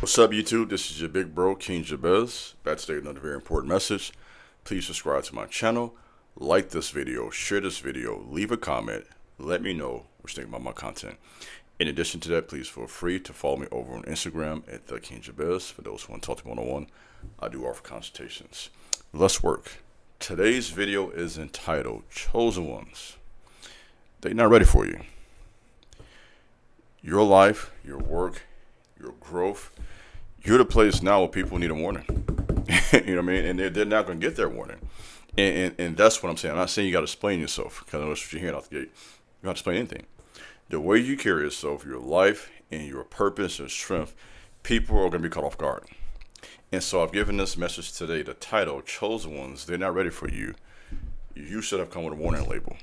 What's up, YouTube? This is your big bro, King Jabez. Back today with another very important message. Please subscribe to my channel, like this video, share this video, leave a comment, let me know what you think about my content. In addition to that, please feel free to follow me over on Instagram at the King Jabez. For those who want to talk to me one-on-one, I do offer consultations. Let's work. Today's video is entitled Chosen Ones. They're not ready for you. Your life, your work, your growth, you're the place now where people need a warning. You know what I mean? And they're not going to get their warning. And that's what I'm saying. I'm not saying you got to explain yourself, because I know that's what you're hearing out the gate. You don't have to explain anything. The way you carry yourself, your life, and your purpose and strength, people are going to be caught off guard. And so I've given this message today, the title, Chosen Ones. They're not ready for you. You should have come with a warning label.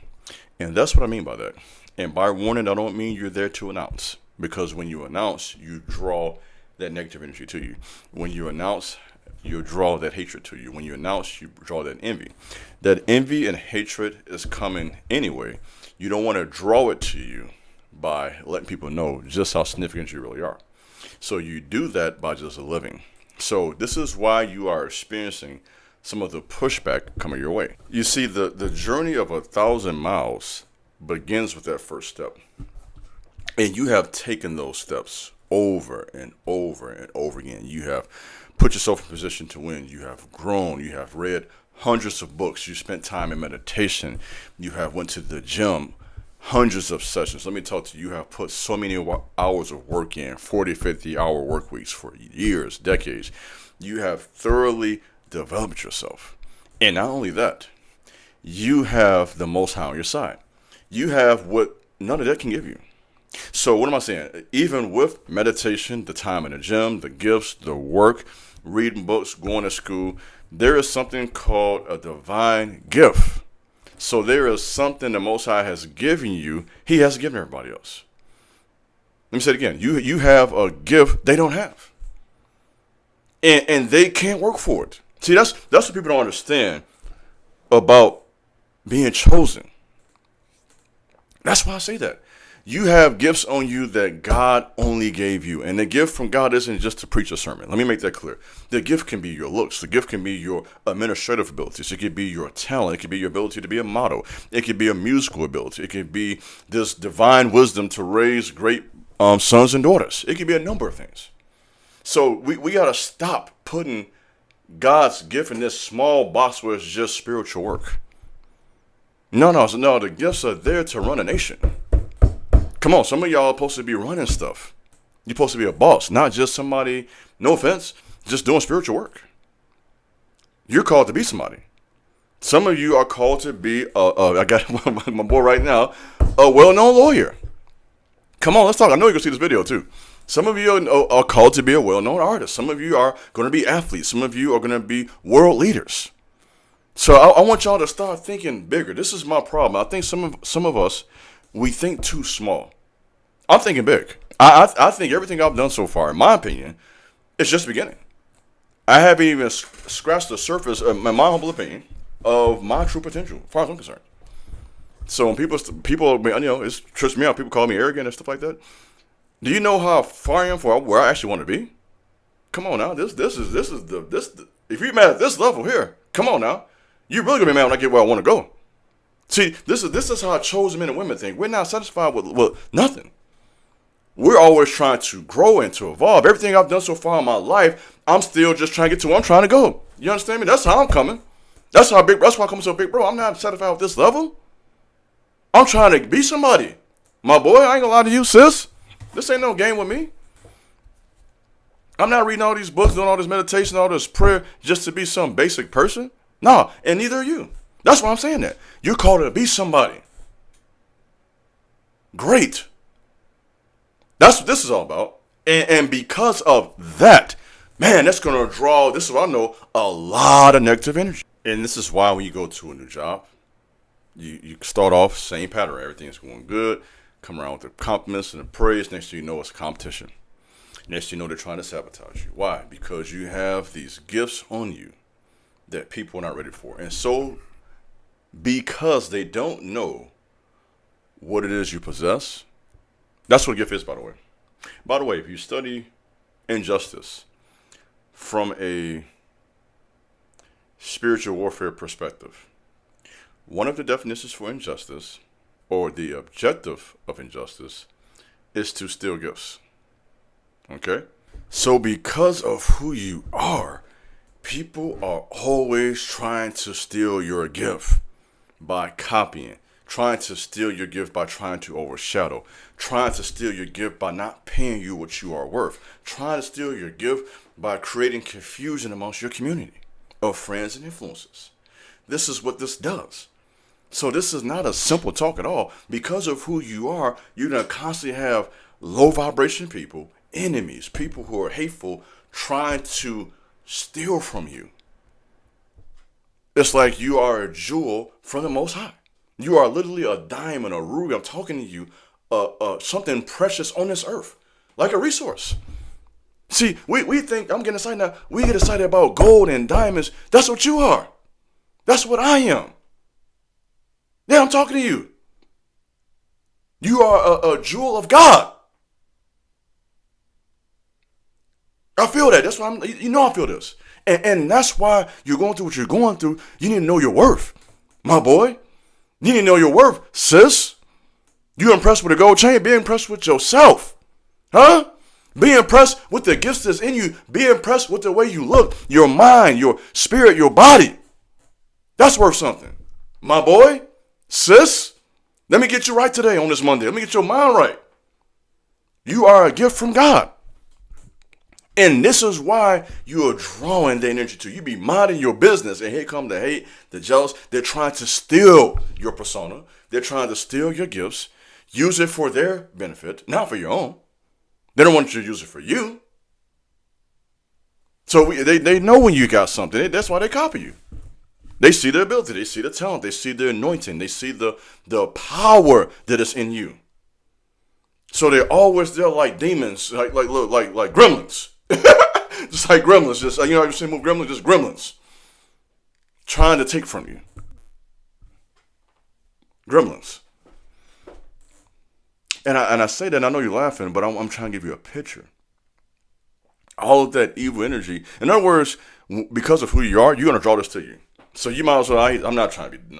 And that's what I mean by that. And by warning, I don't mean you're there to announce. Because when you announce, you draw that negative energy to you. When you announce, you draw that hatred to you. When you announce, you draw that envy. That envy and hatred is coming anyway. You don't want to draw it to you by letting people know just how significant you really are. So you do that by just living. So this is why you are experiencing some of the pushback coming your way. You see, the journey of 1,000 miles begins with that first step. And you have taken those steps over and over and over again. You have put yourself in position to win. You have grown. You have read hundreds of books. You spent time in meditation. You have went to the gym, hundreds of sessions. Let me talk to you. You have put so many hours of work in, 40, 50-hour work weeks for years, decades. You have thoroughly developed yourself. And not only that, you have the Most High on your side. You have what none of that can give you. So what am I saying? Even with meditation, the time in the gym, the gifts, the work, reading books, going to school, there is something called a divine gift. So there is something the Most High has given you. He has given everybody else. Let me say it again. You have a gift they don't have. And they can't work for it. See, that's what people don't understand about being chosen. That's why I say that. You have gifts on you that God only gave you. And the gift from God isn't just to preach a sermon. Let me make that clear. The gift can be your looks. The gift can be your administrative abilities. It could be your talent. It could be your ability to be a model. It could be a musical ability. It could be this divine wisdom to raise great sons and daughters. It could be a number of things. So we got to stop putting God's gift in this small box where it's just spiritual work. No, the gifts are there to run a nation. Come on, some of y'all are supposed to be running stuff. You're supposed to be a boss, not just somebody, no offense, just doing spiritual work. You're called to be somebody. Some of you are called to be, I got my boy right now, a well-known lawyer. Come on, let's talk. I know you're going to see this video too. Some of you are called to be a well-known artist. Some of you are going to be athletes. Some of you are going to be world leaders. So I want y'all to start thinking bigger. This is my problem. I think some of us, we think too small. I'm thinking big. I think everything I've done so far, in my opinion, is just the beginning. I haven't even scratched the surface, in my humble opinion, of my true potential, as far as I'm concerned. So when people, it trips me out. People call me arrogant and stuff like that. Do you know how far I am for where I actually want to be? Come on now. This is if you're mad at this level here, come on now. You're really gonna be mad when I get where I want to go. See, this is how chosen men and women think. We're not satisfied with nothing. We're always trying to grow and to evolve. Everything I've done so far in my life, I'm still just trying to get to where I'm trying to go. You understand me? That's how I'm coming. That's why I come so big, bro. I'm not satisfied with this level. I'm trying to be somebody. My boy, I ain't gonna lie to you, sis. This ain't no game with me. I'm not reading all these books, doing all this meditation, all this prayer just to be some basic person. No, and neither are you. That's why I'm saying that. You're called to be somebody. Great. That's what this is all about. And because of that, man, that's going to draw, this is what I know, a lot of negative energy. And this is why when you go to a new job, you start off same pattern. Everything's going good. Come around with the compliments and the praise. Next thing you know, it's a competition. Next thing you know, they're trying to sabotage you. Why? Because you have these gifts on you that people are not ready for. And so because they don't know what it is you possess, that's what a gift is, by the way. By the way, if you study injustice from a spiritual warfare perspective, one of the definitions for injustice, or the objective of injustice, is to steal gifts. Okay? So because of who you are, people are always trying to steal your gift by copying, trying to steal your gift by trying to overshadow, trying to steal your gift by not paying you what you are worth, trying to steal your gift by creating confusion amongst your community of friends and influences. This is what this does. So this is not a simple talk at all. Because of who you are, you're going to constantly have low vibration people, enemies, people who are hateful, trying to steal from you. It's like you are a jewel from the Most High. You are literally a diamond, a ruby. I'm talking to you, something precious on this earth, like a resource. See, we think, I'm getting excited now, we get excited about gold and diamonds. That's what you are. That's what I am. Yeah, I'm talking to you. You are a jewel of God. I feel that. That's why I feel this. And that's why you're going through what you're going through. You need to know your worth, my boy. You need to know your worth, sis. You impressed with a gold chain? Be impressed with yourself. Huh? Be impressed with the gifts that's in you. Be impressed with the way you look, your mind, your spirit, your body. That's worth something. My boy, sis, let me get you right today on this Monday. Let me get your mind right. You are a gift from God. And this is why you are drawing the energy to. You be minding your business, and here come the hate, the jealous. They're trying to steal your persona. They're trying to steal your gifts, use it for their benefit, not for your own. They don't want you to use it for you. So they know when you got something. That's why they copy you. They see the ability. They see the talent. They see the anointing. They see the power that is in you. So they're like demons, like gremlins. Just like gremlins. Just like, I've seen movie Gremlins, just gremlins. Trying to take from you. Gremlins. And I say that, and I know you're laughing, but I'm trying to give you a picture. All of that evil energy. In other words, because of who you are, you're going to draw this to you. So you might as well, I'm not trying to be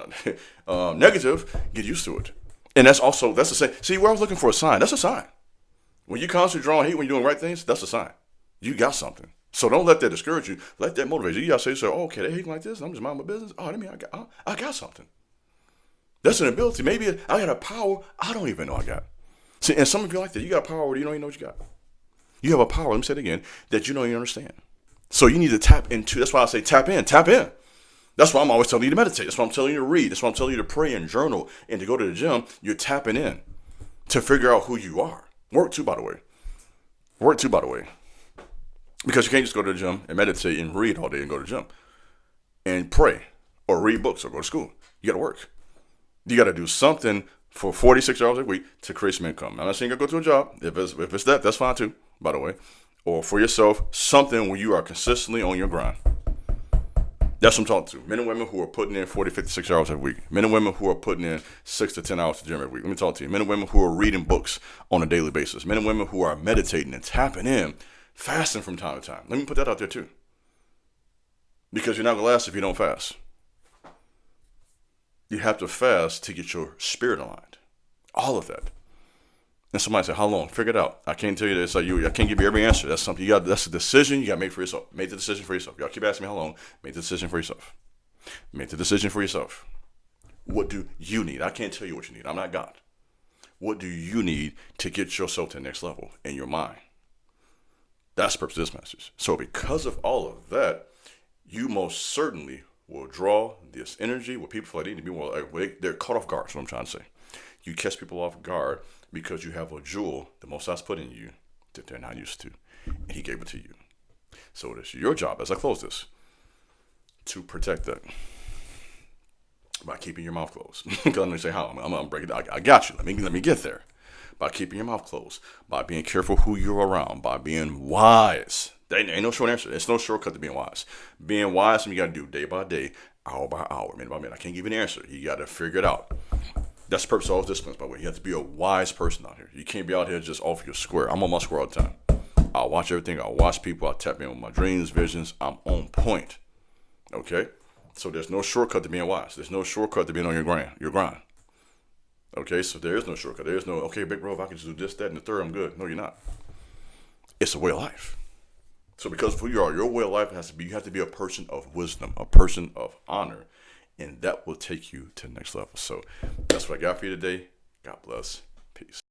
negative, get used to it. And that's the same. See, where I was looking for a sign, that's a sign. When you constantly drawing hate when you're doing right things, that's a sign. You got something. So don't let that discourage you. Let that motivate you. You got to say, so, okay, they hate like this, I'm just minding my business. Oh, that means I got something. That's an ability. Maybe I got a power I don't even know I got. See, and some of you like that. You got a power where you don't even know what you got. You have a power, let me say it again, that you don't even understand. So you need to tap into, that's why I say tap in. That's why I'm always telling you to meditate. That's why I'm telling you to read. That's why I'm telling you to pray and journal and to go to the gym. You're tapping in to figure out who you are. Work too, by the way. Because you can't just go to the gym and meditate and read all day and go to the gym and pray or read books or go to school. You got to work. You got to do something for 46 hours a week to create some income. I'm not saying you got to go to a job. If it's that, that's fine too, by the way. Or for yourself, something where you are consistently on your grind. That's what I'm talking to. Men and women who are putting in 40, 56 hours a week. Men and women who are putting in 6 to 10 hours to gym every week. Let me talk to you. Men and women who are reading books on a daily basis. Men and women who are meditating and tapping in, fasting from time to time. Let me put that out there too. Because you're not going to last if you don't fast. You have to fast to get your spirit aligned. All of that. And somebody said, how long? Figure it out. I can't tell you this. I can't give you every answer. That's something that's a decision you got to make for yourself. Make the decision for yourself. Y'all keep asking me how long. Make the decision for yourself. Make the decision for yourself. What do you need? I can't tell you what you need. I'm not God. What do you need to get yourself to the next level in your mind? That's the purpose of this message. So because of all of that, you most certainly will draw this energy where people feel like they need to be more like, they're caught off guard. That's what I'm trying to say. You catch people off guard because you have a jewel the Most High's put in you that they're not used to. And he gave it to you. So it's your job, as I close this, to protect that by keeping your mouth closed. Let me say how. I'm going to break it down. I got you. Let me get there. By keeping your mouth closed. By being careful who you're around. By being wise. There ain't no short answer. There's no shortcut to being wise. Being wise, something you got to do day by day, hour by hour, minute by minute. I can't give you an answer. You got to figure it out. That's the purpose of all disciplines, by the way. You have to be a wise person out here. You can't be out here just off your square. I'm on my square all the time. I watch everything. I watch people. I tap in with my dreams, visions. I'm on point. Okay? So there's no shortcut to being wise. There's no shortcut to being on your grind. Okay? So there is no shortcut. There is no, okay, big bro, if I can just do this, that, and the third, I'm good. No, you're not. It's a way of life. So because of who you are, your way of life has to be, you have to be a person of wisdom, a person of honor, and that will take you to the next level. So that's what I got for you today. God bless. Peace.